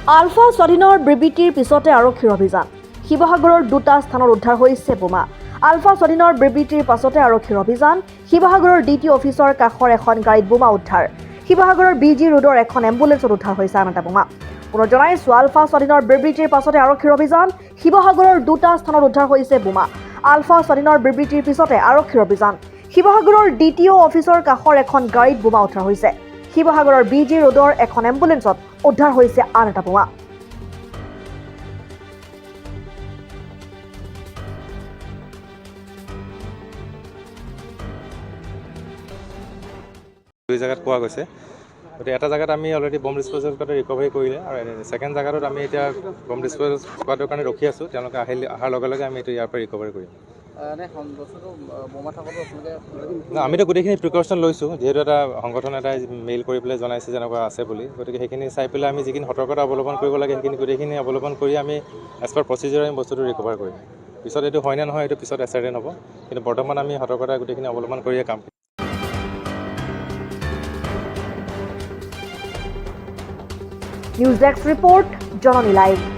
আলফা স্বাধীনৰ বিবৃতিৰ পিছতে আৰক্ষীৰ অভিযান শিৱসাগৰৰ দুটা স্থানত উদ্ধাৰ হৈছে বোমা আলফা স্বাধীনৰ বিবৃতিৰ পাছতে আৰক্ষীৰ অভিযান শিৱসাগৰৰ ডিটি অফিচৰ কাষৰ এখন গাড়ীত বোমা উদ্ধাৰ শিৱসাগৰৰ বিজি ৰোডৰ এখন এম্বুলেন্সত উদ্ধাৰ হৈছে আন এটা বোমা পুনৰ জনাইছো আলফা স্বাধীনৰ বিবৃতিৰ পাছতে আৰক্ষীৰ অভিযান শিৱসাগৰৰ দুটা স্থানত উদ্ধাৰ হৈছে বোমা আলফা স্বাধীনৰ বিবৃতিৰ পিছতে আৰক্ষীৰ অভিযান শিৱসাগৰৰ ডিটিঅ অফিচৰ কাষৰ এখন গাড়ীত বোমা উদ্ধাৰ হৈছে শিৱসাগৰৰ বিজি ৰোডৰ এখন এম্বুলেন্সত উদ্ধাৰ হৈছে আন এটা বোমা দুই জায়গাত পোৱা গৈছে গতিকে এটা জায়গাত আমি অলৰেডি বম ডিছপ'জেল স্কোৱাডে ৰিকভাৰী কৰিলে আৰু ছেকেণ্ড জায়গাটোত আমি এতিয়া বম ডিছপ'জেল স্কোৱাডৰ কাৰণে ৰখি আছোঁ তেওঁলোকে অহাৰ লগে লগে আমি এইটো ইয়াৰ পৰা ৰিকভাৰী কৰিম আমিতো গোটেইখিনি প্ৰিকশ্যন লৈছোঁ যিহেতু এটা সংগঠন এটাই মেইল কৰি পেলাই জনাইছে যেনেকুৱা আছে বুলি গতিকে সেইখিনি চাই পেলাই আমি যিখিনি সতৰ্কতা অৱলম্বন কৰিব লাগে সেইখিনি গোটেইখিনি অৱলম্বন কৰি আমি এজ পাৰ প্ৰচিডিউৰ আমি বস্তুটো ৰিকভাৰ কৰিম পিছত এইটো হয় নে নহয় এইটো পিছত এচাৰ্টেইন হ'ব কিন্তু বৰ্তমান আমি সতৰ্কতা গোটেইখিনি অৱলম্বন কৰিয়ে কাম নিউজ ডেস্ক ৰিপোৰ্ট জননী লাইভ